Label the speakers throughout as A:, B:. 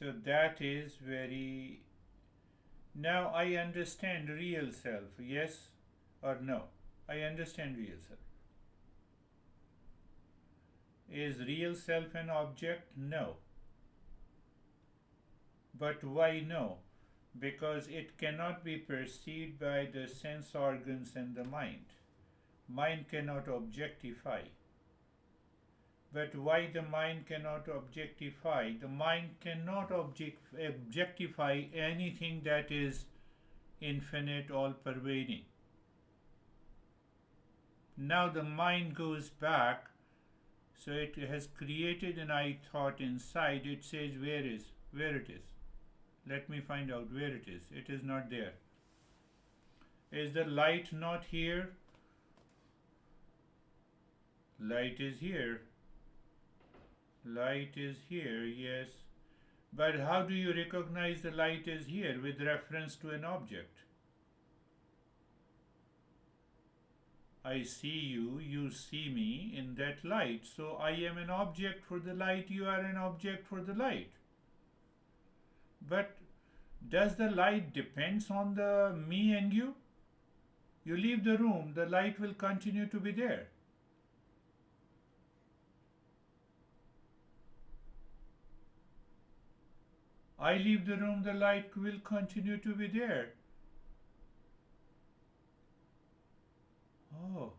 A: So that is very. Now I understand real self, yes or no? I understand real self. Is real self an object? No. But why no? Because it cannot be perceived by the sense organs and the mind. Mind cannot objectify. But why the mind cannot objectify? The mind cannot objectify anything that is infinite, all pervading. Now the mind goes back, so it has created an I thought inside. It says, where it is. Let me find out where it is. It is not there. Is the light not here? Light is here. Light is here, yes. But how do you recognize the light is here with reference to an object? I see you, you see me in that light. So I am an object for the light, you are an object for the light. But does the light depends on the me and you? You leave the room, the light will continue to be there. I leave the room, the light will continue to be there. Oh,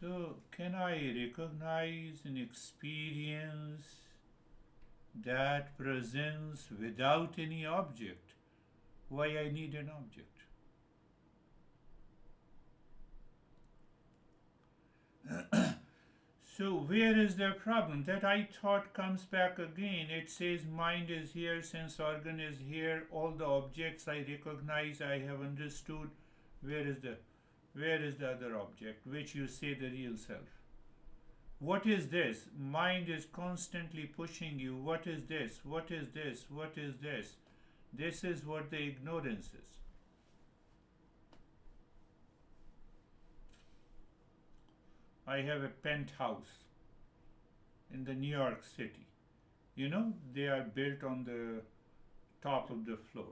A: so can I recognize and experience that presence without any object? Why I need an object? So where is the problem? That I thought comes back again. It says mind is here, sense organ is here, all the objects I recognize, I have understood. Where is the other object, which you say the real self? What is this? Mind is constantly pushing you. What is this? What is this? What is this? This is what the ignorance is. I have a penthouse in the New York City. You know, they are built on the top of the floor.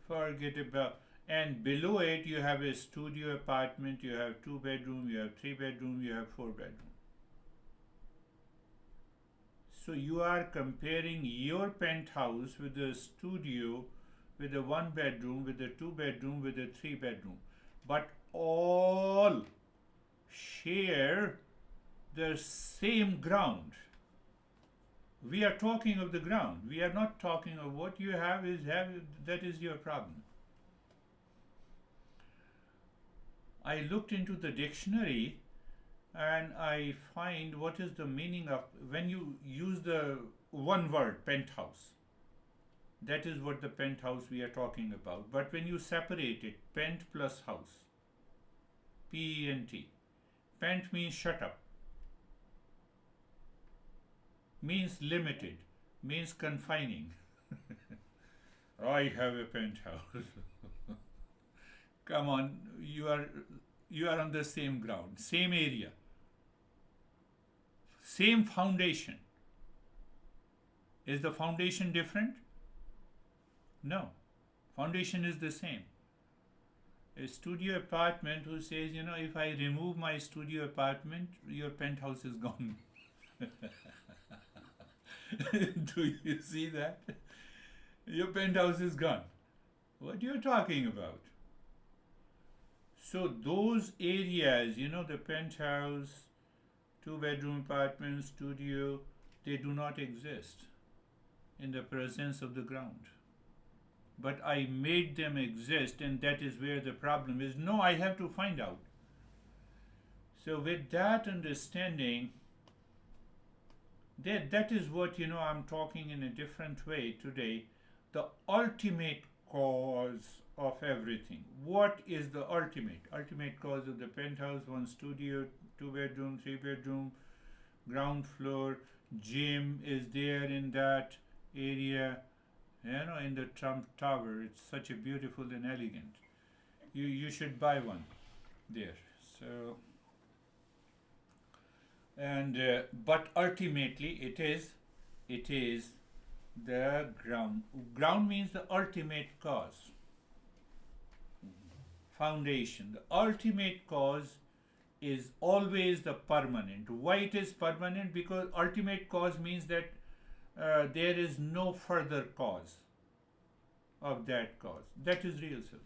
A: Forget about. And below it, you have a studio apartment, you have 2 bedroom, you have 3 bedroom, you have 4 bedroom. So you are comparing your penthouse with the studio, with the 1 bedroom, with the 2 bedroom, with the 3 bedroom. But all share the same ground. We are talking of the ground. We are not talking of what you have that is your problem. I looked into the dictionary and I find what is the meaning of when you use the one word penthouse. That is what the penthouse we are talking about. But when you separate it, pent plus house, P-E-N-T. Pent means shut up, means limited, means confining. I have a penthouse. Come on, you are on the same ground, same area, same foundation. Is the foundation different? No. Foundation is the same. A studio apartment who says, if I remove my studio apartment, your penthouse is gone. Do you see that? Your penthouse is gone. What are you talking about? So those areas, the penthouse, 2 bedroom apartment, studio, they do not exist in the presence of the ground. But I made them exist, and that is where the problem is. No, I have to find out. So with that understanding, that is what, I'm talking in a different way today. The ultimate cause of everything. What is the ultimate cause of the penthouse? 1 studio, 2 bedroom, 3 bedroom, ground floor, gym is there in that area, in the Trump Tower. It's such a beautiful and elegant. You should buy one there. So, and but ultimately it is It is the ground. Ground means the ultimate cause, foundation. The ultimate cause is always the permanent. Why it is permanent? Because ultimate cause means that there is no further cause of that cause. That is real self.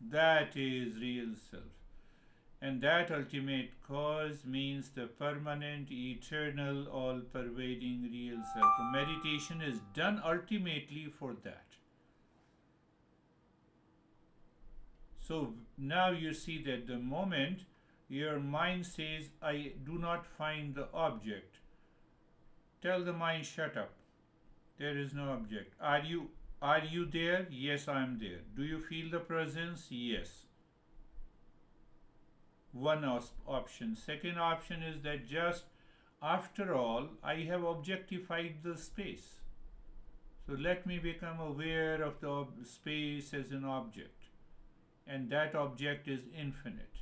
A: That is real self. And that ultimate cause means the permanent, eternal, all pervading real self. Meditation is done ultimately for that. So now you see that the moment your mind says, I do not find the object, tell the mind, shut up. There is no object. Are you there? Yes, I am there. Do you feel the presence? Yes. One option. Second option is that just after all, I have objectified the space. So let me become aware of the space as an object. And that object is infinite.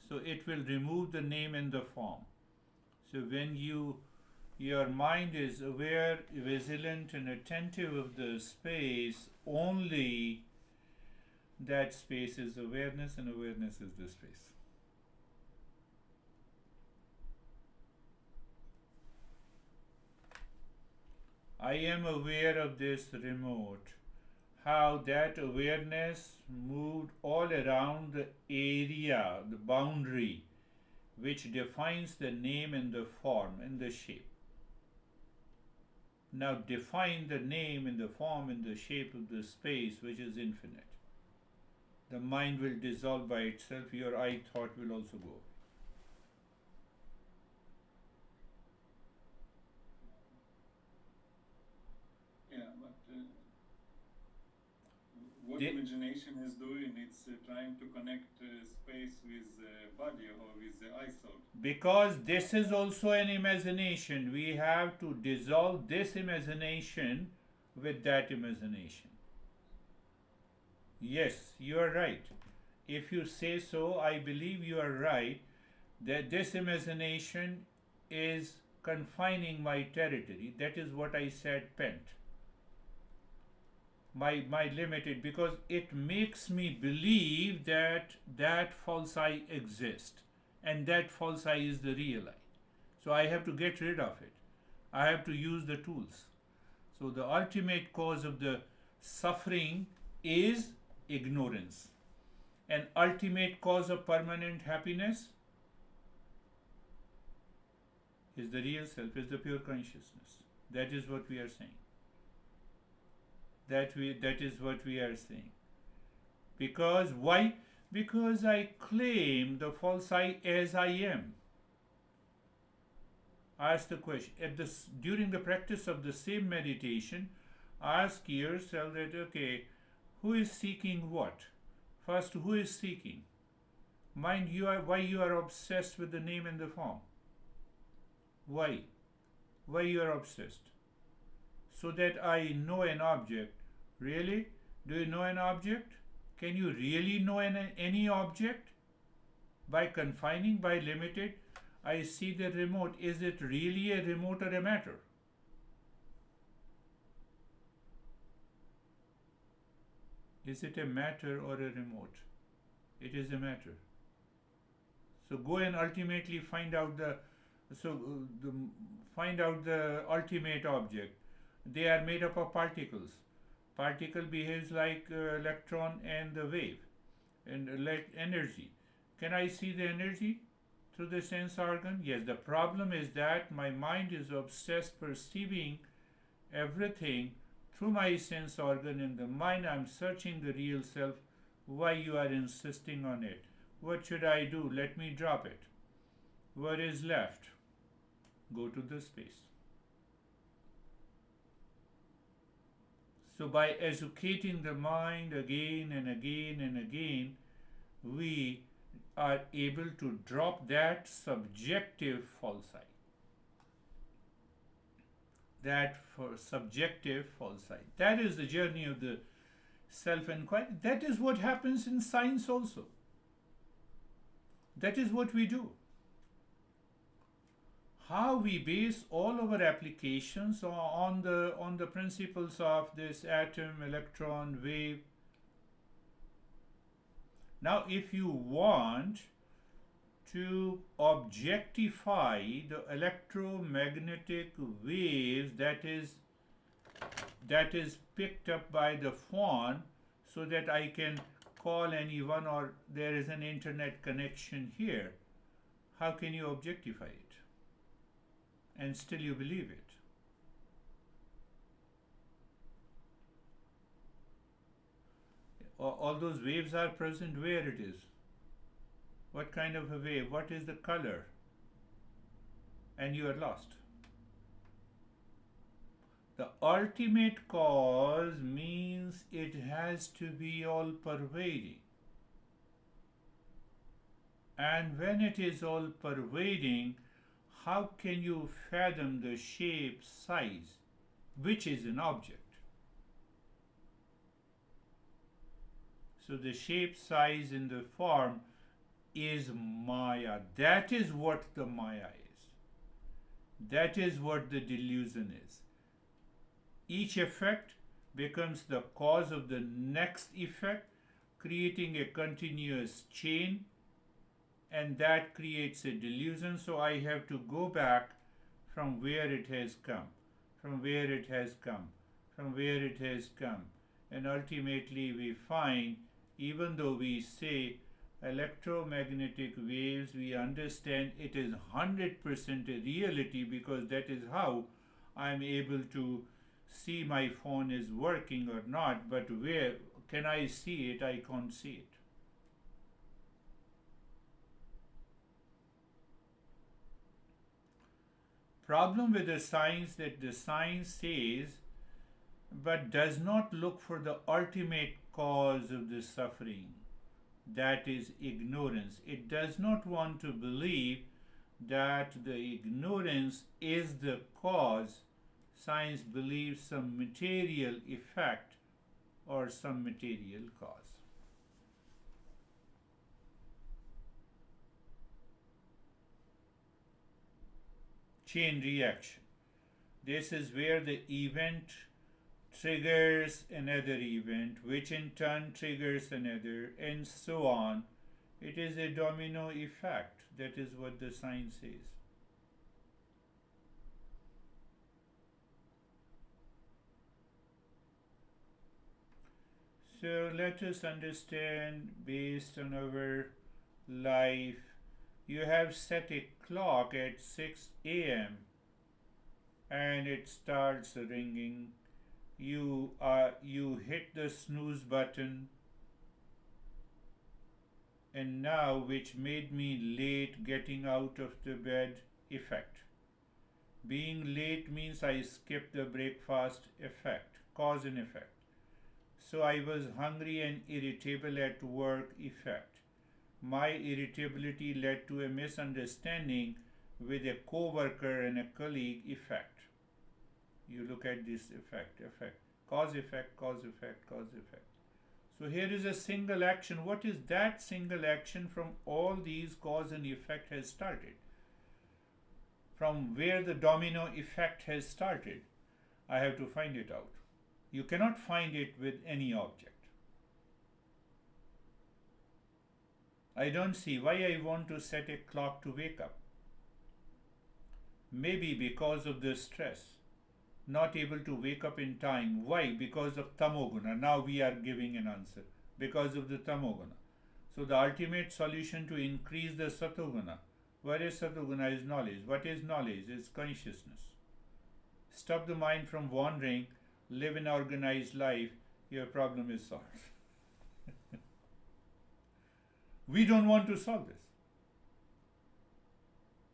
A: So it will remove the name and the form. So when your mind is aware, vigilant, and attentive of the space, only that space is awareness, and awareness is the space. I am aware of this remote, how that awareness moved all around the area, the boundary, which defines the name and the form and the shape. Now define the name and the form and the shape of the space which is infinite. The mind will dissolve by itself, your I thought will also go.
B: Yeah, but what
A: The-
B: imagination is doing, it's trying to connect space with body or with the I thought.
A: Because this is also an imagination, we have to dissolve this imagination with that imagination. Yes, you are right. If you say so, I believe you are right that this imagination is confining my territory. That is what I said, pent. My limited, because it makes me believe that that false I exists, and that false I is the real I. So I have to get rid of it. I have to use the tools. So the ultimate cause of the suffering is ignorance. An ultimate cause of permanent happiness is the real self, is the pure consciousness. That is what we are saying. That is what we are saying. Because why? Because I claim the false I as I am. Ask the question during the practice of the same meditation. Ask yourself that, okay, who is seeking what? First, who is seeking? Mind you, why you are obsessed with the name and the form? Why? Why you are obsessed? So that I know an object. Really? Do you know an object? Can you really know any object? By confining, by limited? I see the remote. Is it really a remote or a matter? Is it a matter or a remote? It is a matter. So go and ultimately find out find out the ultimate object. They are made up of particles. Particle behaves like electron and the wave and like energy. Can I see the energy through the sense organ? Yes. The problem is that my mind is obsessed perceiving everything through my sense organ. In the mind I'm searching the real self. Why you are insisting on it? What should I do? Let me drop it. What is left? Go to the space. So by educating the mind again and again and again, we are able to drop that subjective false I. That for subjective false I. That is the journey of the self-inquiry. That is what happens in science also. That is what we do. how we base all our applications on the principles of this atom, electron, wave. Now, if you want to objectify the electromagnetic waves that is picked up by the phone, so that I can call anyone or there is an internet connection here, how can you objectify it and still you believe it? All those waves are present where it is. What kind of a wave? What is the color? And you are lost. The ultimate cause means it has to be all pervading. And when it is all pervading, how can you fathom the shape, size, which is an object? So the shape, size, and the form is Maya. That is what the Maya is. That is what the delusion is. Each effect becomes the cause of the next effect, creating a continuous chain, and that creates a delusion. So I have to go back from where it has come, from where it has come, from where it has come. And ultimately we find, even though we say electromagnetic waves, we understand it is 100% a reality, because that is how I am able to see my phone is working or not. But where can I see it? I can't see it. Problem with the science that the science says but does not look for the ultimate cause of the suffering, that is ignorance. It does not want to believe that the ignorance is the cause. Science believes some material effect or some material cause. Chain reaction. This is where the event triggers another event, which in turn triggers another, and so on. It is a domino effect. That is what the science says. So let us understand, based on our life, you have set a clock at 6 a.m. and it starts ringing. You hit the snooze button, and now, which made me late getting out of the bed, effect. Being late means I skipped the breakfast, effect, cause and effect. So I was hungry and irritable at work, effect. My irritability led to a misunderstanding with a co-worker and a colleague, effect. You look at this effect, cause, effect, cause, effect, cause, effect. So here is a single action. What is that single action from all these cause and effect has started? From where the domino effect has started, I have to find it out. You cannot find it with any object. I don't see why I want to set a clock to wake up. Maybe because of the stress, not able to wake up in time. Why? Because of tamoguna. Now we are giving an answer. Because of the tamoguna. So the ultimate solution to increase the satoguna. What is satoguna? Is knowledge. What is knowledge? It's consciousness. Stop the mind from wandering. Live an organized life. Your problem is solved. We don't want to solve this.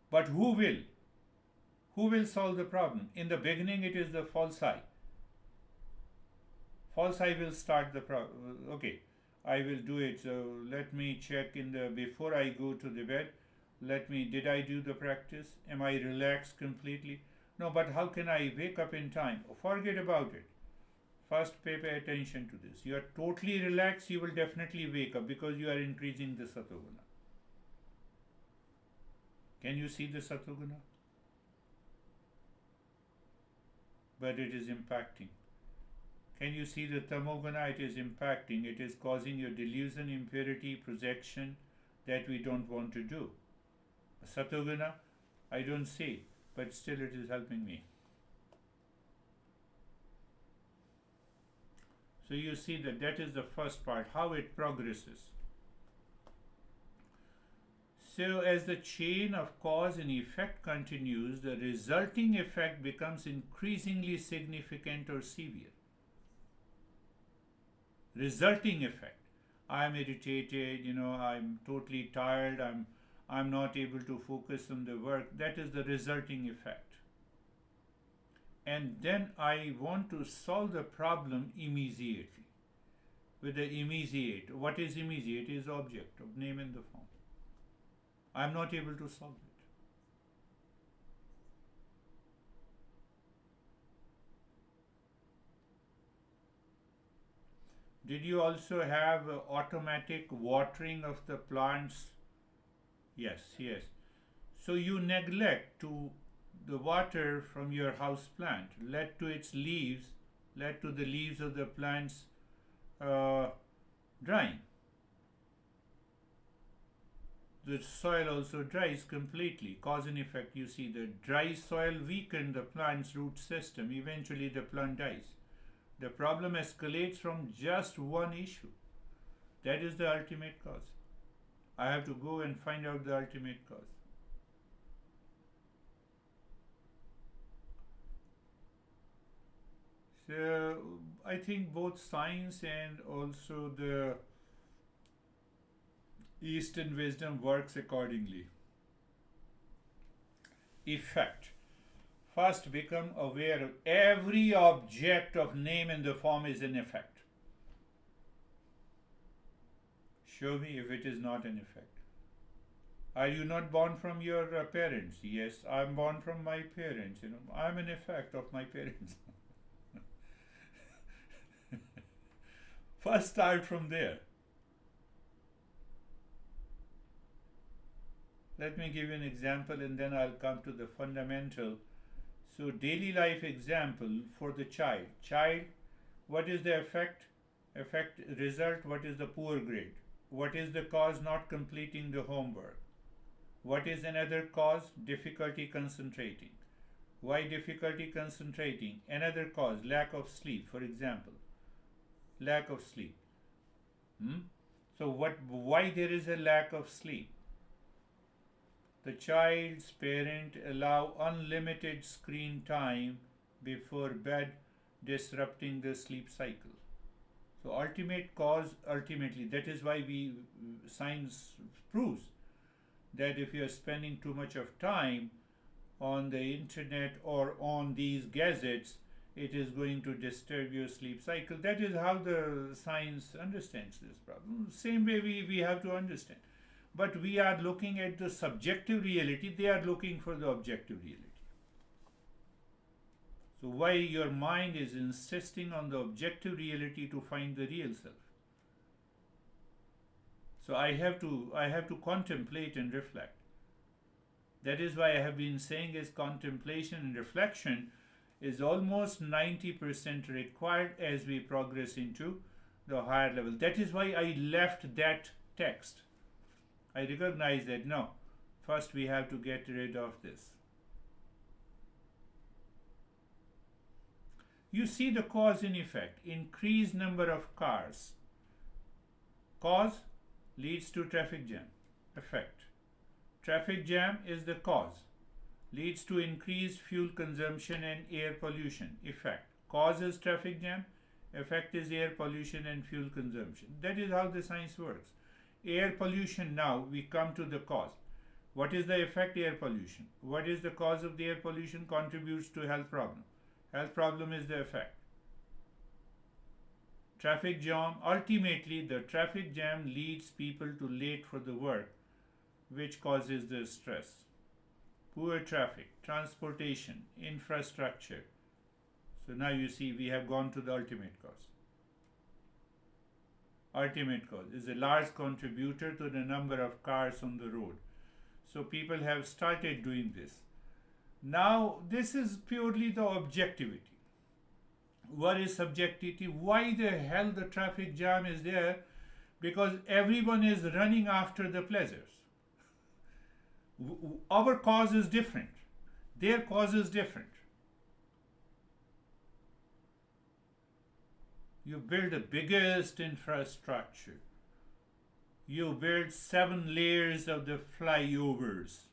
A: But who will? Who will solve the problem? In the beginning, it is the false I. False I will start the problem. Okay, I will do it. So let me check before I go to the bed. Did I do the practice? Am I relaxed completely? No, but how can I wake up in time? Forget about it. First, pay attention to this. You are totally relaxed, you will definitely wake up because you are increasing the satoguna. Can you see the satoguna? but it is impacting. Can you see the tamoguna? It is impacting. It is causing your delusion, impurity, projection that we don't want to do. Satoguna, I don't see, but still it is helping me. So you see that is the first part, how it progresses. So as the chain of cause and effect continues, the resulting effect becomes increasingly significant or severe. Resulting effect. I'm irritated, I'm totally tired, I'm not able to focus on the work. That is the resulting effect. And then I want to solve the problem immediately. With the immediate, what is immediate is object of name and the form. I'm not able to solve it. Did you also have automatic watering of the plants? Yes, yes. So you neglect to the water from your house plant, led to its leaves, led to the leaves of the plants drying. The soil also dries completely. Cause and effect, you see, the dry soil weakened the plant's root system. Eventually, the plant dies. The problem escalates from just one issue. That is the ultimate cause. I have to go and find out the ultimate cause. So, I think both science and also the Eastern wisdom works accordingly. Effect. First, become aware of every object of name and the form is an effect. Show me if it is not an effect. Are you not born from your parents? Yes, I'm born from my parents. I'm an effect of my parents. First, start from there. Let me give you an example and then I'll come to the fundamental. So, daily life example for the child. Child, what is the effect? Effect result, what is the poor grade? What is the cause? Not completing the homework. What is another cause? Difficulty concentrating. Why difficulty concentrating? Another cause, lack of sleep, for example. Lack of sleep. So why there is a lack of sleep? The child's parent allow unlimited screen time before bed, disrupting the sleep cycle. So ultimate cause, ultimately, that is why science proves that if you are spending too much of time on the internet or on these gadgets, it is going to disturb your sleep cycle. That is how the science understands this problem. Same way we have to understand. But we are looking at the subjective reality, they are looking for the objective reality. So why your mind is insisting on the objective reality to find the real self? So I have to contemplate and reflect. That is why I have been saying is contemplation and reflection is almost 90% required as we progress into the higher level. That is why I left that text. I recognize that no, first we have to get rid of this. You see the cause and effect. Increased number of cars. Cause leads to traffic jam. Effect. Traffic jam is the cause. Leads to increased fuel consumption and air pollution. Effect. Cause is traffic jam. Effect is air pollution and fuel consumption. That is how the science works. Air pollution, now we come to the cause. What is the effect? Air pollution. What is the cause of the air pollution? Contributes to health problem. Health problem is the effect. Traffic jam, ultimately the traffic jam leads people to late for the work, which causes the stress. Poor traffic, transportation, infrastructure. So now you see we have gone to the ultimate cause. Ultimate cause is a large contributor to the number of cars on the road. So people have started doing this. Now this is purely the objectivity. What is subjectivity? Why the hell the traffic jam is there? Because everyone is running after the pleasures. Our cause is different. Their cause is different. You build the biggest infrastructure. You build 7 layers of the flyovers.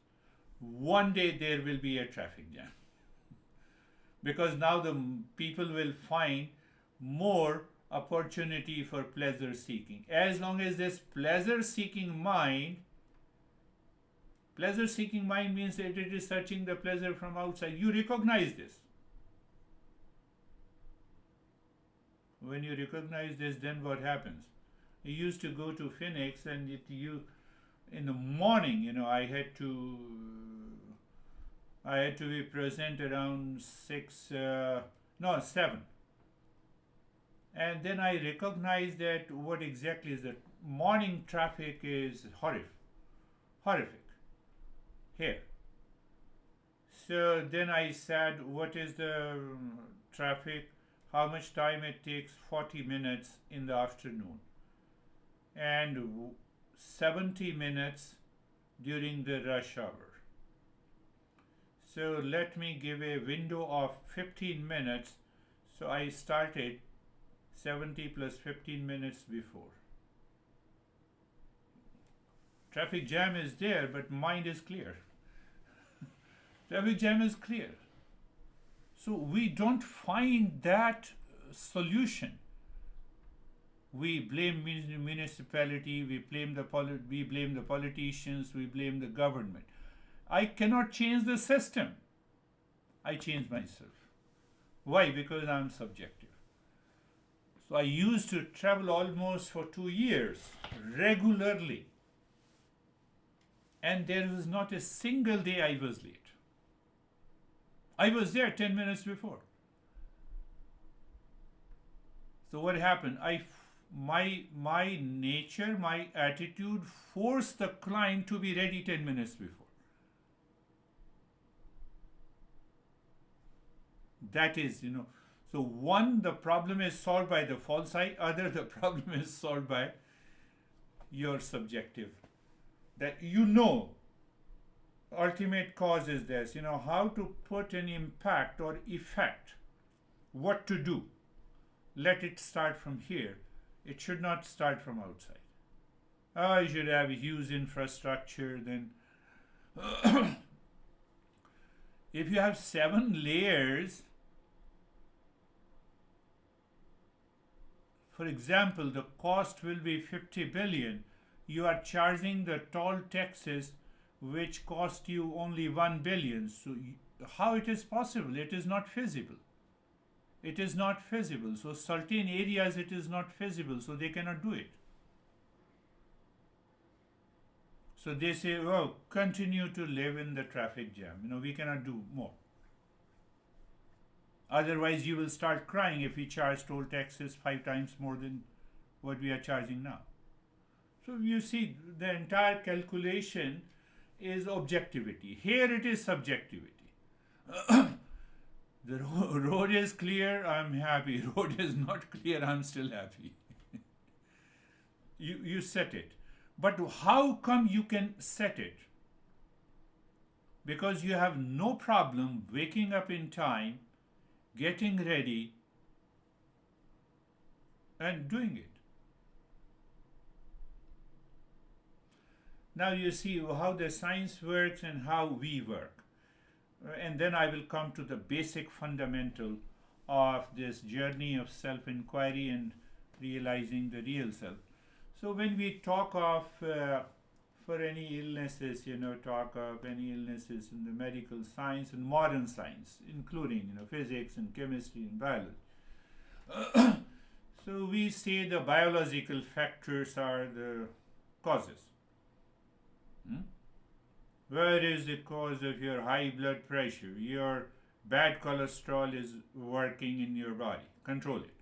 A: One day there will be a traffic jam. Because now the people will find more opportunity for pleasure seeking. As long as this pleasure seeking mind means that it is searching the pleasure from outside. You recognize this. When you recognize this, then what happens? I used to go to Phoenix, and in the morning, I had to be present around 7. And then I recognized that what exactly is that morning traffic is horrific here. So then I said, what is the traffic? How much time it takes? 40 minutes in the afternoon. And 70 minutes during the rush hour. So let me give a window of 15 minutes. So I started 70 plus 15 minutes before. Traffic jam is there, but mind is clear. Traffic jam is clear. So we don't find that solution. We blame municipality, we blame the politicians, we blame the government. I cannot change the system. I change myself. Why? Because I'm subjective. So I used to travel almost for 2 years regularly. And there was not a single day I was late. I was there 10 minutes before. So what happened? My nature, my attitude forced the client to be ready 10 minutes before. That is, so one, the problem is solved by the false eye. Other, the problem is solved by your subjective. That ultimate cause is this, how to put an impact or effect, what to do. Let it start from here. It should not start from outside. You should have a huge infrastructure. Then, if you have 7 layers, for example, the cost will be 50 billion. You are charging the toll taxes which cost you only 1 billion. So how it is possible? It is not feasible. It is not feasible. So certain areas it is not feasible, so they cannot do it. So they say, continue to live in the traffic jam. We cannot do more. Otherwise, you will start crying if we charge toll taxes 5 times more than what we are charging now. So you see, the entire calculation is objectivity. Here it is subjectivity. The road is clear, I'm happy. Road is not clear, I'm still happy. You set it. But how come you can set it? Because you have no problem waking up in time, getting ready, and doing it. Now you see how the science works and how we work. And then I will come to the basic fundamental of this journey of self-inquiry and realizing the real self. So when we talk of, for any illnesses, talk of any illnesses in the medical science and modern science, including, physics and chemistry and biology. So we say the biological factors are the causes. Where is the cause of your high blood pressure? Your bad cholesterol is working in your body. Control it.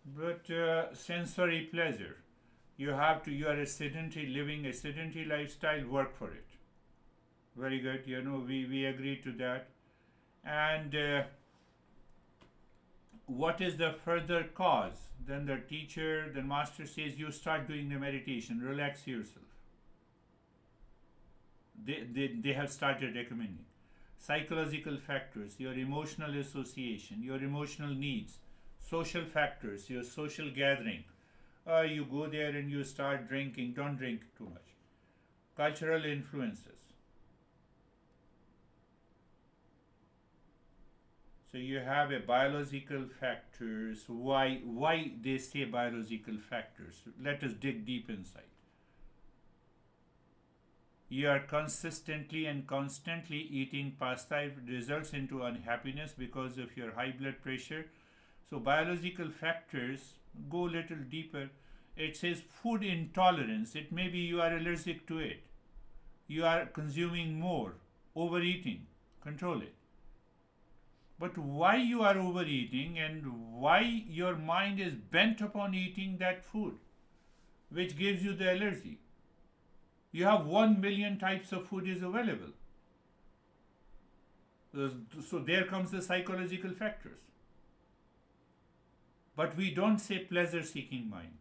A: But sensory pleasure, you are living a sedentary lifestyle, work for it. Very good, we agree to that. And what is the further cause? Then the teacher, the master says, you start doing the meditation, relax yourself. They have started recommending. Psychological factors, your emotional association, your emotional needs, social factors, your social gathering. You go there and you start drinking, don't drink too much. Cultural influences. So you have a biological factors. Why they say biological factors? Let us dig deep inside. You are consistently and constantly eating pasta, it results into unhappiness because of your high blood pressure. So biological factors go a little deeper. It says food intolerance. It may be you are allergic to it. You are consuming more, overeating. Control it. But why you are overeating and why your mind is bent upon eating that food, which gives you the allergy? You have 1 million types of food is available. So there comes the psychological factors. But we don't say pleasure-seeking mind.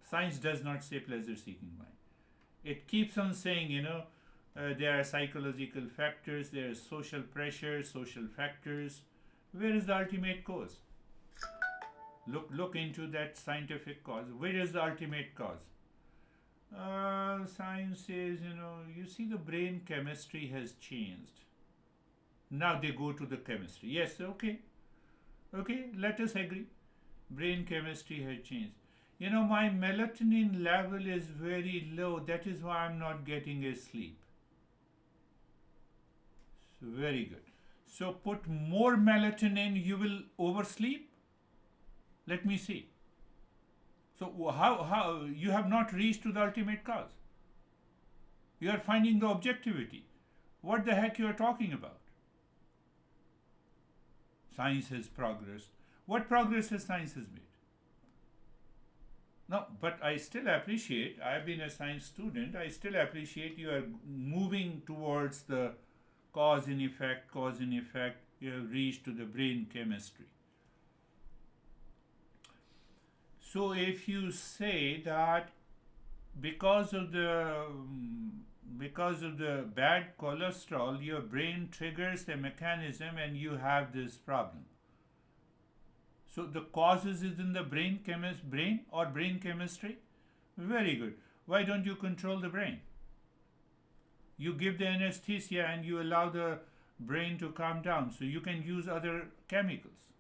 A: Science does not say pleasure-seeking mind. It keeps on saying, there are psychological factors, there are social pressures, social factors. Where is the ultimate cause? Look into that scientific cause. Where is the ultimate cause? Science says, you see the brain chemistry has changed. Now they go to the chemistry. Yes, okay, let us agree. Brain chemistry has changed. My melatonin level is very low. That is why I'm not getting a sleep. So very good. So put more melatonin, you will oversleep? Let me see. So how you have not reached to the ultimate cause? You are finding the objectivity. What the heck you are talking about? Science has progressed. What progress has science has made? No, but I still appreciate, I've been a science student, I still appreciate you are moving towards the cause and effect, you have reached to the brain chemistry. So if you say that because of the bad cholesterol, your brain triggers the mechanism and you have this problem. So the causes is in the brain or brain chemistry? Very good. Why don't you control the brain? You give the anesthesia and you allow the brain to calm down, so you can use other chemicals.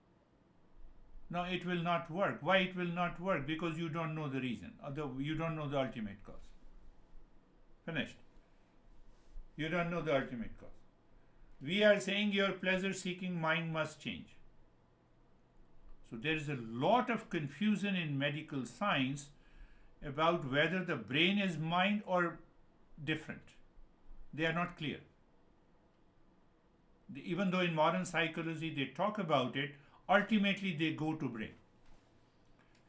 A: No, it will not work. Why it will not work? Because you don't know the reason. You don't know the ultimate cause. Finished. You don't know the ultimate cause. We are saying your pleasure-seeking mind must change. So there is a lot of confusion in medical science about whether the brain is mind or different. They are not clear. Even though in modern psychology they talk about it, ultimately they go to brain.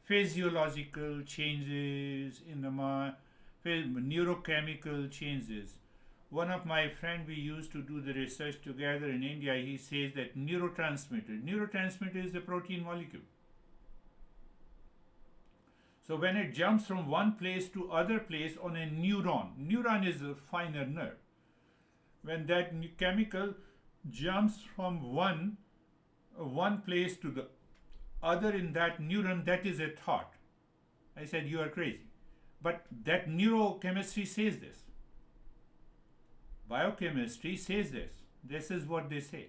A: Physiological changes in the mind, neurochemical changes. One of my friends, we used to do the research together in India, he says that neurotransmitter is a protein molecule. So when it jumps from one place to other place on a neuron is a finer nerve. When that chemical jumps from one place to the other in that neuron, that is a thought. I said, you are crazy. But that neurochemistry says this. Biochemistry says this. This is what they say.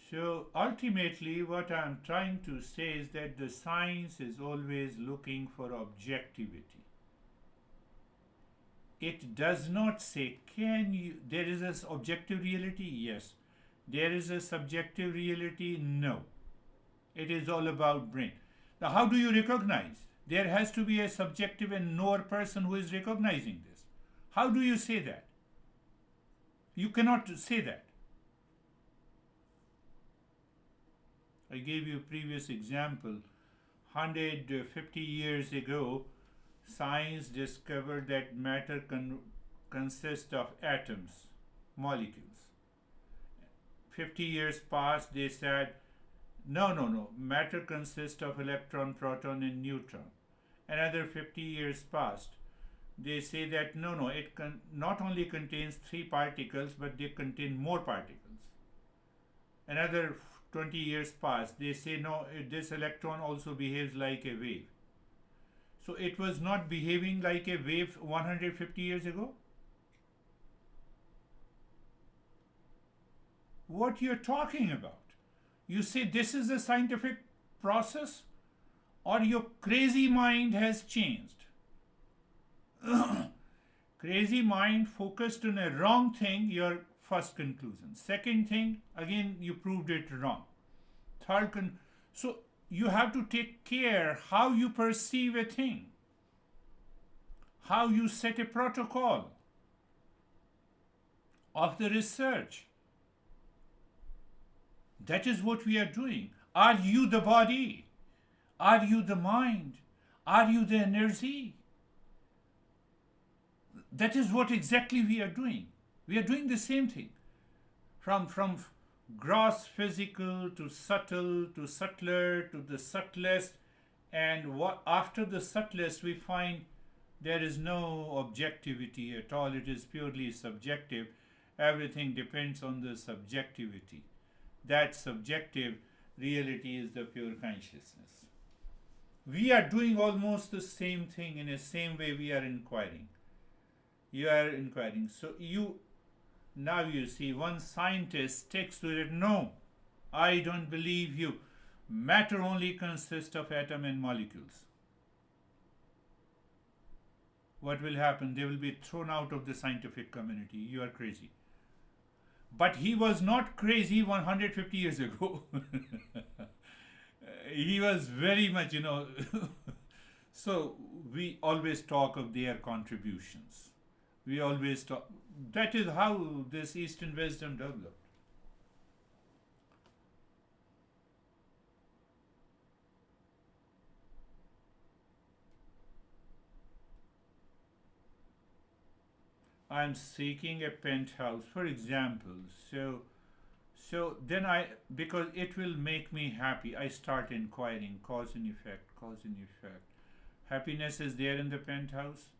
A: So ultimately what I'm trying to say is that the science is always looking for objectivity. It does not say, there is an objective reality? Yes. There is a subjective reality? No. It is all about brain. Now how do you recognize? There has to be a subjective and knower person who is recognizing this. How do you say that? You cannot say that. I gave you a previous example. 150 years ago, science discovered that matter consists of atoms, molecules. 50 years passed, they said, no, no, no, matter consists of electron, proton, and neutron. Another 50 years passed. They say that no, no, it not only contains three particles, but they contain more particles. Another 20 years passed. They say no, this electron also behaves like a wave. So it was not behaving like a wave 150 years ago? What you're talking about? You say this is a scientific process, or your crazy mind has changed? Crazy mind focused on a wrong thing, your first conclusion. Second thing, again you proved it wrong. So you have to take care how you perceive a thing, how you set a protocol of the research. That is what we are doing. Are you the body? Are you the mind? Are you the energy? That is what exactly we are doing. We are doing the same thing. From gross physical to subtle to subtler to the subtlest, and after the subtlest we find there is no objectivity at all. It is purely subjective. Everything depends on the subjectivity. That subjective reality is the pure consciousness. We are doing almost the same thing in the same way we are inquiring. You are inquiring. So now you see, one scientist takes to it, no, I don't believe you. Matter only consists of atom and molecules. What will happen? They will be thrown out of the scientific community. You are crazy. But he was not crazy 150 years ago. He was very much, So we always talk of their contributions. We always talk. That is how this Eastern wisdom developed. I'm seeking a penthouse, for example. So then because it will make me happy, I start inquiring cause and effect, cause and effect. Happiness is there in the penthouse.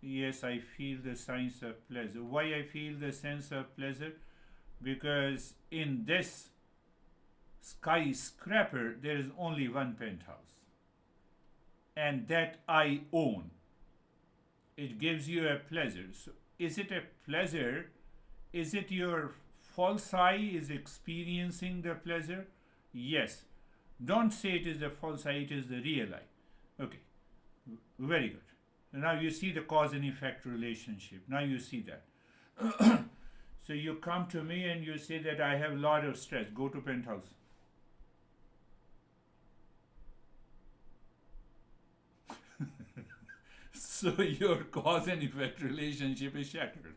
A: Yes, I feel the sense of pleasure. Why I feel the sense of pleasure? Because in this skyscraper there is only one penthouse, and that I own. It gives you a pleasure. So is it a pleasure? Is it your false eye is experiencing the pleasure? Yes. Don't say it is the false eye, it is the real eye. Okay, very good. Now you see the cause and effect relationship. Now you see that. So you come to me and you say that I have a lot of stress. Go to penthouse. So your cause and effect relationship is shattered.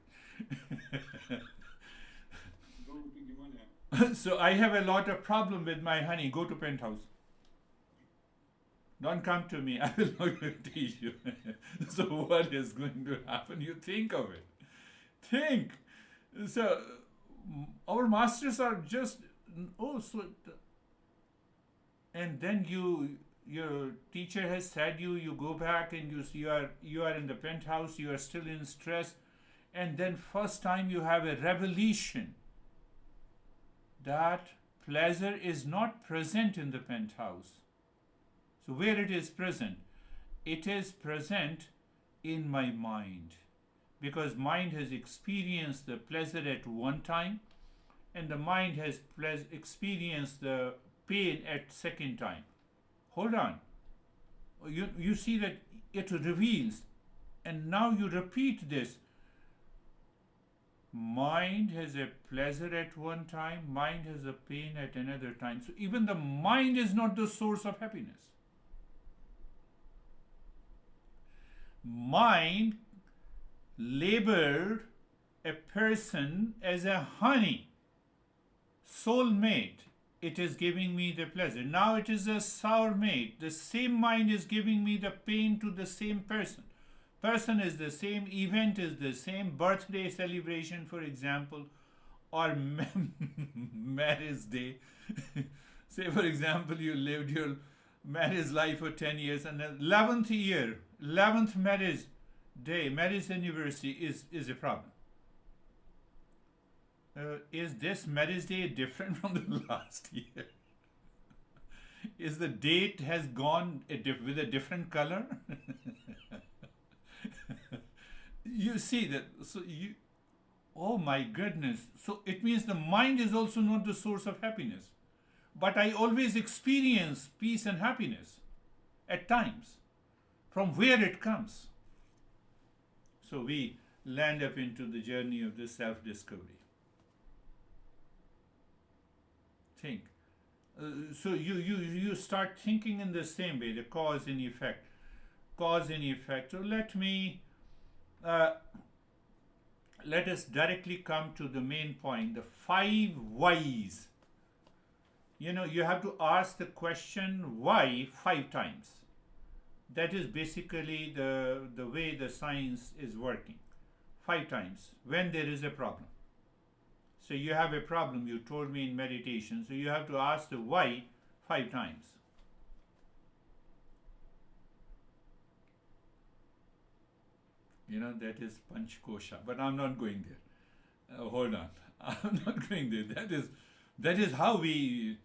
A: So I have a lot of problem with my honey. Go to penthouse. Don't come to me. I will not teach you. So what is going to happen? You think of it. Think. So our masters are just and then your teacher has said you go back and you are in the penthouse, you are still in stress, and then first time you have a revelation that pleasure is not present in the penthouse. So where it is present? It is present in my mind, because mind has experienced the pleasure at one time, and the mind has experienced the pain at second time. Hold on. You see that it reveals, and now you repeat this. Mind has a pleasure at one time, mind has a pain at another time. So even the mind is not the source of happiness. Mind labeled a person as a honey, soulmate. It is giving me the pleasure. Now it is a sourmate. The same mind is giving me the pain to the same person. Person is the same, event is the same, birthday celebration, for example. or marriage day. Say, for example, you lived your marriage life for 10 years, and the 11th year, 11th marriage day, marriage anniversary is a problem. Is this marriage day different from the last year? Is the date has gone with a different color? You see that, so you, oh my goodness. So it means the mind is also not the source of happiness. But I always experience peace and happiness at times. From where it comes? So we land up into the journey of the self-discovery. Think. So you start thinking in the same way, the cause and effect. Cause and effect. So uh, let us directly come to the main point, the 5 whys. You have to ask the question why 5 times. That is basically the way the science is working. 5 times when there is a problem. So you have a problem, you told me in meditation, so you have to ask the why 5 times. That is Panchkosha, but I'm not going there. Hold on. I'm not going there. That is how we.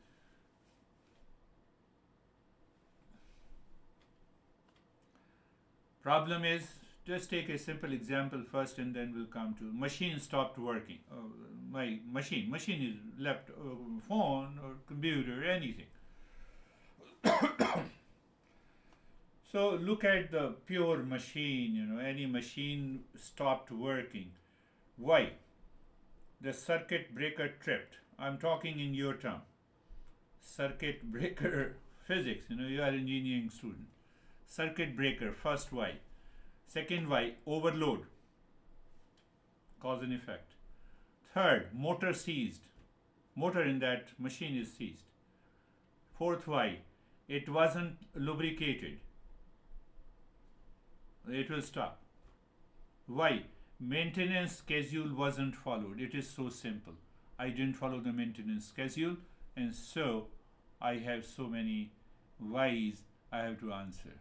A: Problem is, just take a simple example first, and then we'll come to machine stopped working. My machine is left, phone or computer, anything. So look at the pure machine. Any machine stopped working. Why? The circuit breaker tripped. I'm talking in your term. Circuit breaker physics. You are an engineering student. Circuit breaker, first why. Second why, overload, cause and effect. Third, motor seized. Motor in that machine is seized. Fourth why, it wasn't lubricated. It will stop. Why? Maintenance schedule wasn't followed. It is so simple. I didn't follow the maintenance schedule, and so I have so many whys I have to answer.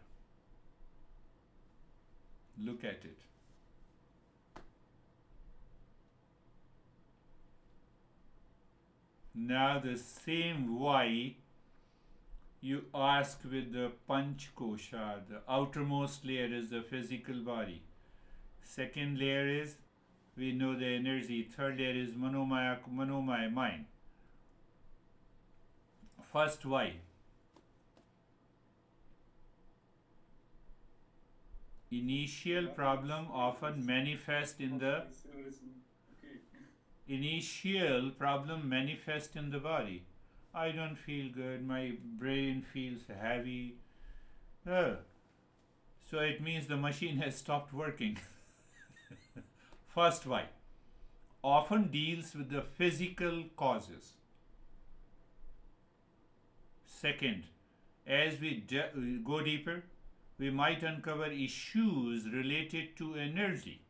A: Look at it. Now the same why you ask with the Panchkosha. The outermost layer is the physical body. Second layer is, we know the energy. Third layer is manomaya mind. First why. Initial problem often manifest in the body. I don't feel good, my brain feels heavy. So it means the machine has stopped working. First why often deals with the physical causes. Second, as we go deeper, we might uncover issues related to energy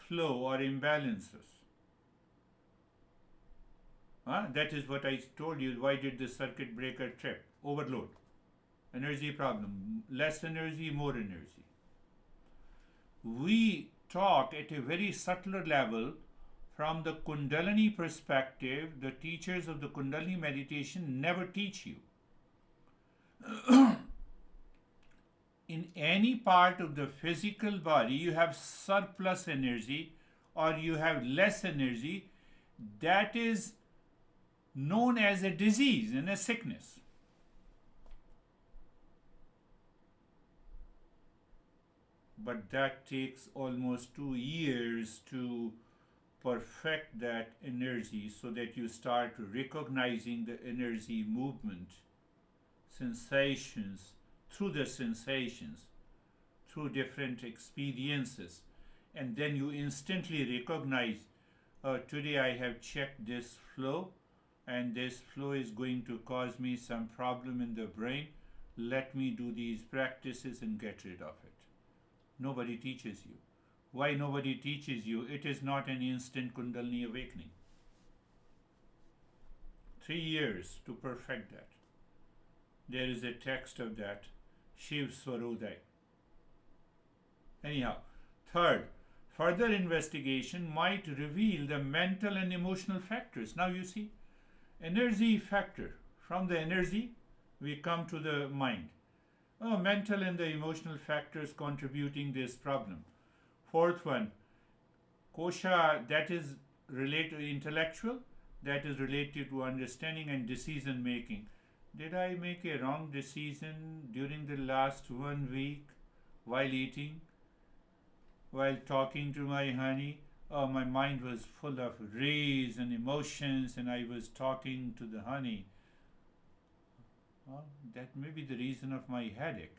A: flow or imbalances. That is what I told you. Why did the circuit breaker trip? Overload. Energy problem. Less energy, more energy. We talk at a very subtler level from the kundalini perspective. The teachers of the kundalini meditation never teach you. In any part of the physical body, you have surplus energy or you have less energy. That is known as a disease and a sickness. But that takes almost 2 years to perfect that energy so that you start recognizing the energy movement, sensations, through the sensations, through different experiences, and then you instantly recognize, today I have checked this flow, and this flow is going to cause me some problem in the brain. Let me do these practices and get rid of it. Nobody teaches you. Why nobody teaches you? It is not an instant Kundalini awakening. 3 years to perfect that. There is a text of that, Shiv Swarodai. Anyhow, third, further investigation might reveal the mental and emotional factors. Now you see, energy factor. From the energy, we come to the mind. Oh, mental and the emotional factors contributing this problem. Fourth one, kosha, that is related to intellectual, that is related to understanding and decision making. Did I make a wrong decision during the last 1 week while eating, while talking to my honey? Oh, my mind was full of rays and emotions, and I was talking to the honey. Well, that may be the reason of my headache.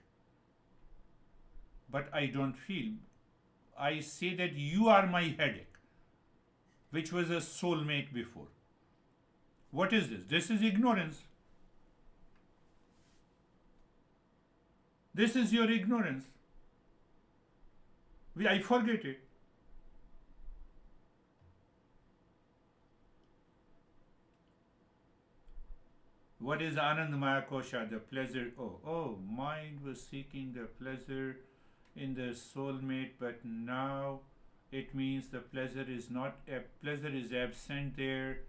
A: But I don't feel. I say that you are my headache, which was a soulmate before. What is this? This is ignorance. This is your ignorance. I forget it. What is Anandamaya Kosha? The pleasure. Mind was seeking the pleasure in the soulmate, but now it means the pleasure is not, pleasure is absent there.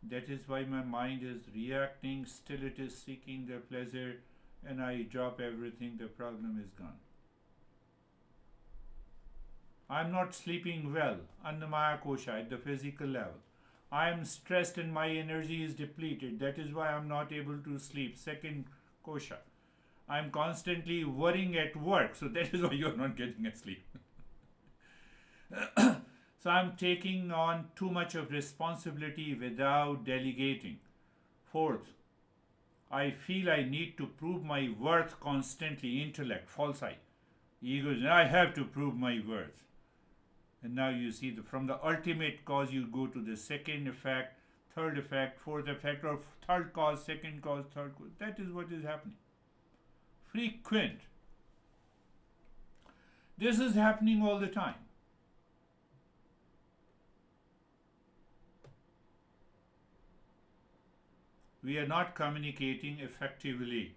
A: That is why my mind is reacting. Still, it is seeking the pleasure, and I drop everything. The problem is gone. I'm not sleeping well. Annamaya Kosha at the physical level. I am stressed and my energy is depleted. That is why I'm not able to sleep. Second kosha. I'm constantly worrying at work. So that is why you're not getting a sleep. So I'm taking on too much of responsibility without delegating. Fourth, I feel I need to prove my worth constantly. Intellect, false I. Ego, I have to prove my worth. And now you see, from the ultimate cause, you go to the second effect, third effect, fourth effect, or third cause, second cause, third cause. That is what is happening. Frequent. This is happening all the time. We are not communicating effectively.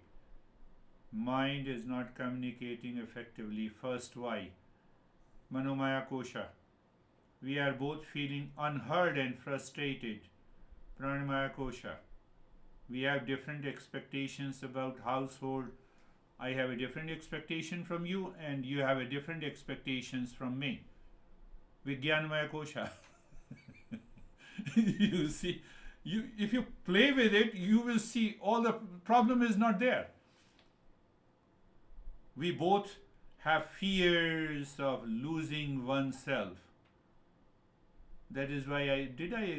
A: Mind is not communicating effectively. First, why? Manomaya Kosha. We are both feeling unheard and frustrated. Pranamaya Kosha. We have different expectations about household. I have a different expectation from you, and you have a different expectations from me. Vijnanamaya Kosha. You see, if you play with it, you will see all the problem is not there. We both have fears of losing oneself. That is why I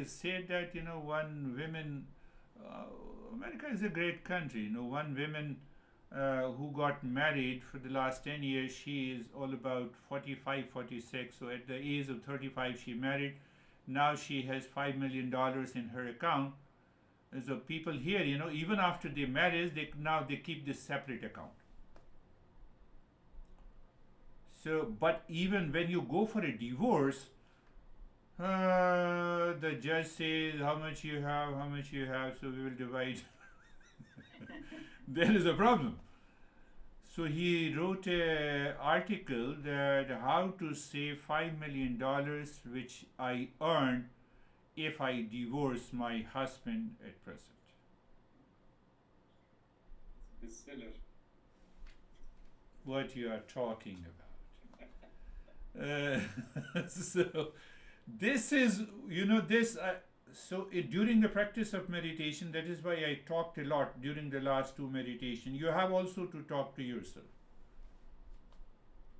A: say that, America is a great country. One woman who got married for the last 10 years, she is all about 45, 46. So at the age of 35, she married. Now she has $5 million in her account. And so people here, even after they marry, they keep this separate account. So, but even when you go for a divorce, the judge says how much you have, so we will divide. There is a problem. So he wrote an article that how to save $5 million which I earned if I divorce my husband at present.
B: Bestseller.
A: What you are talking about. So this is, during the practice of meditation, that is why I talked a lot during the last two meditation. You have also to talk to yourself.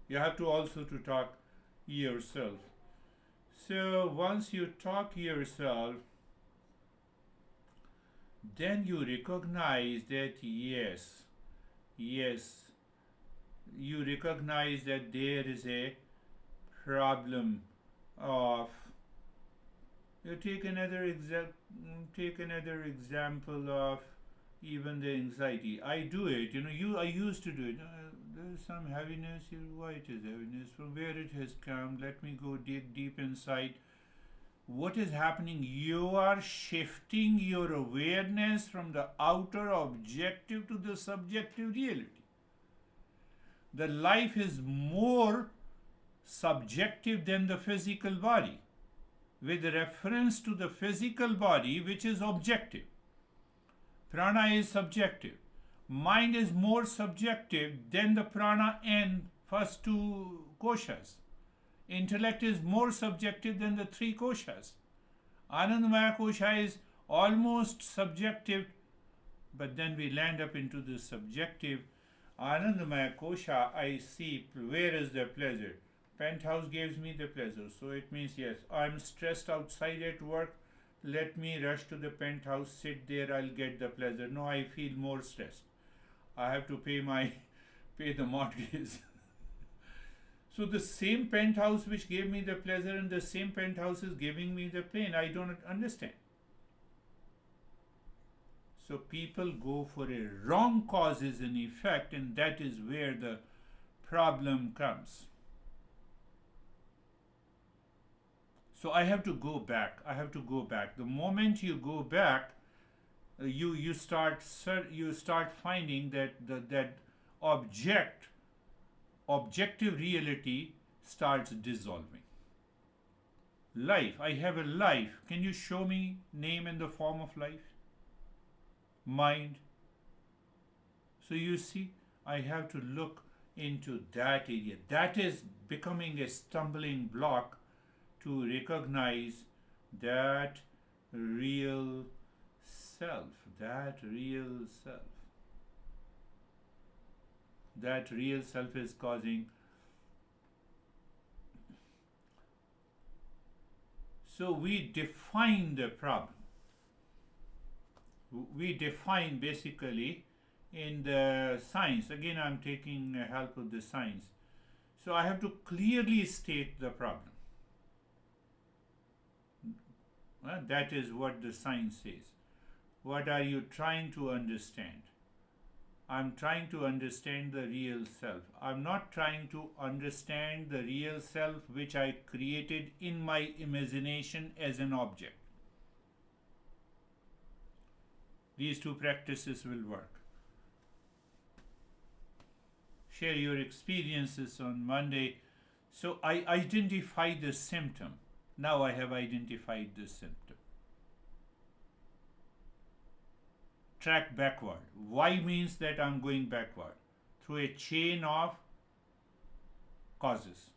A: You have to also to talk yourself. So once you talk yourself, then you recognize that yes, you recognize that there is a problem of, you take another example of even the anxiety. I do it, I used to do it. There is some heaviness here. Why it is heaviness? From where it has come? Let me go dig deep inside. what is happening? You are shifting your awareness from the outer objective to the subjective reality. The life is more subjective than the physical body, with reference to the physical body, which is objective. Prana is subjective. Mind is more subjective than the prana and first two koshas. Intellect is more subjective than the three koshas. Anandamaya kosha is almost subjective, but then we land up into the subjective. Anandamaya kosha, I see where is the pleasure. Penthouse gives me the pleasure. So it means, yes, I'm stressed outside at work. Let me rush to the penthouse, sit there, I'll get the pleasure. No, I feel more stressed. I have to pay the mortgage. So the same penthouse which gave me the pleasure and the same penthouse is giving me the pain. I don't understand. So people go for a wrong causes and effect, and that is where the problem comes. So I have to go back. The moment you go back, you start finding that objective reality starts dissolving. Life. I have a life. Can you show me name and the form of life? Mind. So you see, I have to look into that area. That is becoming a stumbling block to recognize that real self. That real self is causing. So we define the problem. We define basically in the science. Again, I'm taking help of the science. So I have to clearly state the problem. That is what the science says. What are you trying to understand? I'm trying to understand the real self. I'm not trying to understand the real self which I created in my imagination as an object. These two practices will work. Share your experiences on Monday. So I identify the symptom. Now I have identified the symptom. Track backward. Why means that I'm going backward through a chain of causes.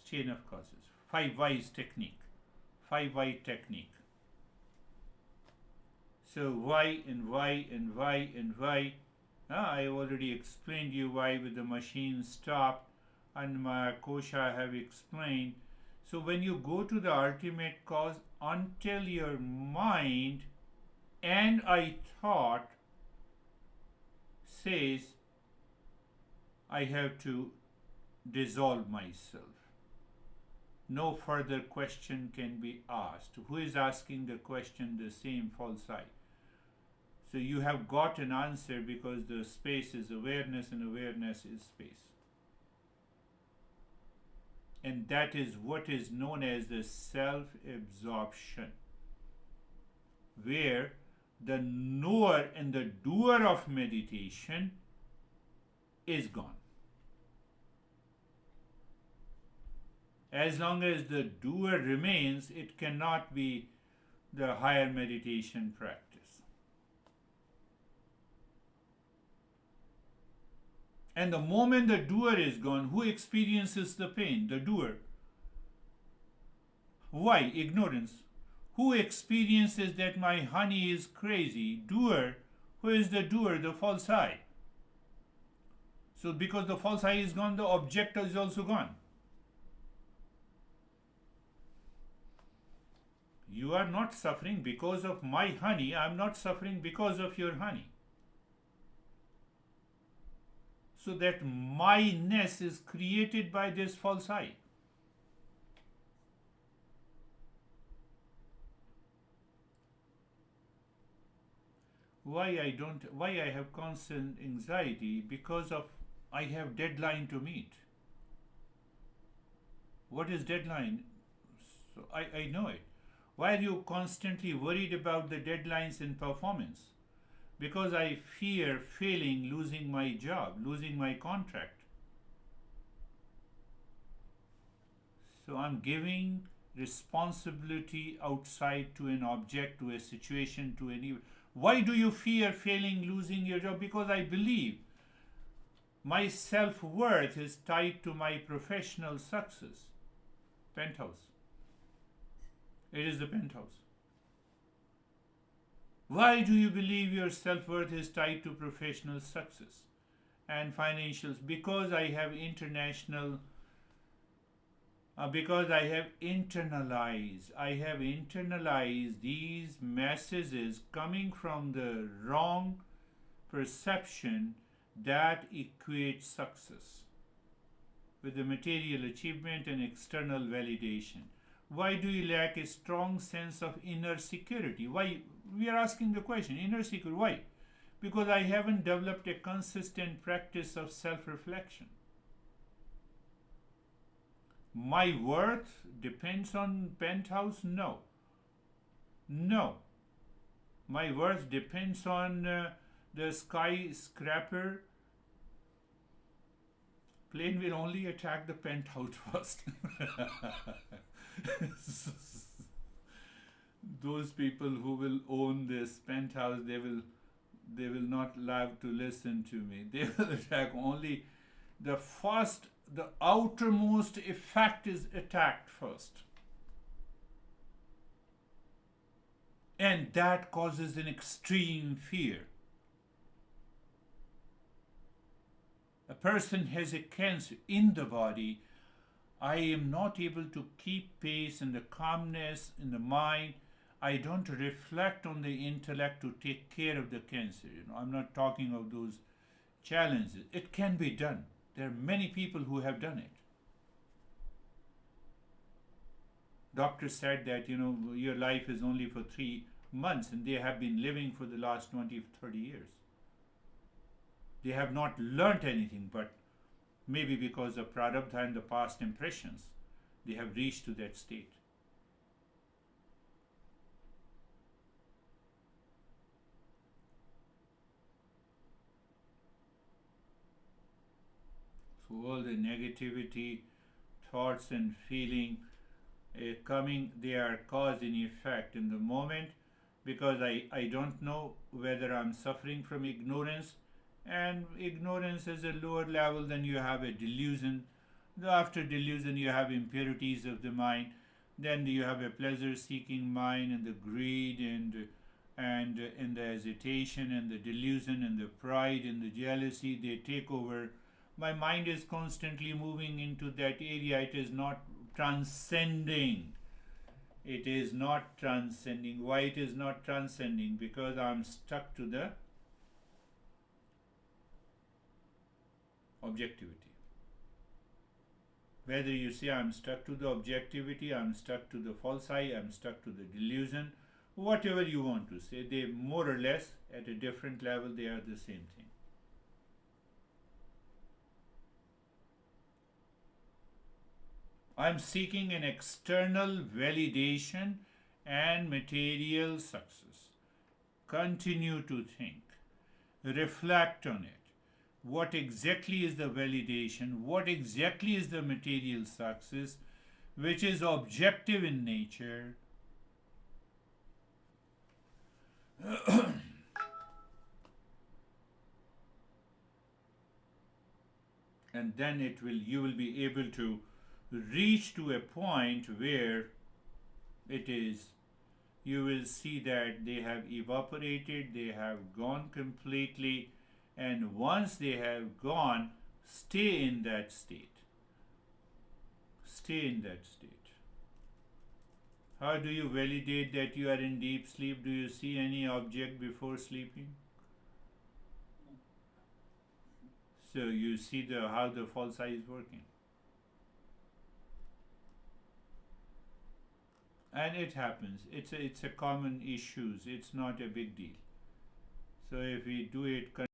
A: Chain of causes. 5 whys technique. 5 why technique. So why and why and why and why. I already explained you why with the machine stopped, and my kosha I have explained. So when you go to the ultimate cause, until your mind and I thought says I have to dissolve myself, no further question can be asked. Who is asking the question? The same false I. So you have got an answer because the space is awareness and awareness is space. And that is what is known as the self-absorption, where the knower and the doer of meditation is gone. As long as the doer remains, it cannot be the higher meditation practice. And the moment the doer is gone, who experiences the pain? The doer. Why? Ignorance. Who experiences that my honey is crazy? Doer. Who is the doer? The false I. So because the false I is gone, the object is also gone. You are not suffering because of my honey. I am not suffering because of your honey. So that my-ness is created by this false I. Why I have constant anxiety? Because of I have deadline to meet. What is deadline? So I know it. Why are you constantly worried about the deadlines and performance? Because I fear failing, losing my job, losing my contract. So I'm giving responsibility outside to an object, to a situation, to any. Why do you fear failing, losing your job? Because I believe my self worth is tied to my professional success. Penthouse. It is the penthouse. Why do you believe your self worth is tied to professional success and financials? Because I have internalized these messages coming from the wrong perception that equates success with the material achievement and external validation. Why do you lack a strong sense of inner security? Why? We are asking the question, inner security. Why? Because I haven't developed a consistent practice of self reflection. My worth depends on penthouse? No. No. My worth depends on the skyscraper. Plane will only attack the penthouse first. Those people who will own this penthouse, they will not love to listen to me. They will attack only the first, the outermost effect is attacked first. And that causes an extreme fear. A person has a cancer in the body. I am not able to keep pace in the calmness in the mind. I don't reflect on the intellect to take care of the cancer. I'm not talking of those challenges. It can be done. There are many people who have done it. Doctor said that, your life is only for 3 months, and they have been living for the last 20, 30 years. They have not learnt anything, but maybe because of prarabdha and the past impressions, they have reached to that state. So all the negativity, thoughts and feeling coming, they are cause and effect in the moment, because I don't know whether I'm suffering from ignorance, and ignorance is a lower level. Then you have a delusion. After delusion you have impurities of the mind. Then you have a pleasure seeking mind, and the greed, and the hesitation, and the delusion, and the pride, and the jealousy, they take over. My mind is constantly moving into that area. It is not transcending. It is not transcending. Why it is not transcending? Because I'm stuck to the objectivity. Whether you say I'm stuck to the objectivity, I'm stuck to the false I, I'm stuck to the delusion, whatever you want to say, they more or less at a different level, they are the same thing. I'm seeking an external validation and material success. Continue to think. Reflect on it. What exactly is the validation? What exactly is the material success, which is objective in nature? And then you will be able to reach to a point where it is, you will see that they have evaporated, they have gone completely, and once they have gone, stay in that state. Stay in that state. How do you validate that you are in deep sleep? Do you see any object before sleeping? So you see how the false eye is working. And it happens. It's a common issue. It's not a big deal. So if we do it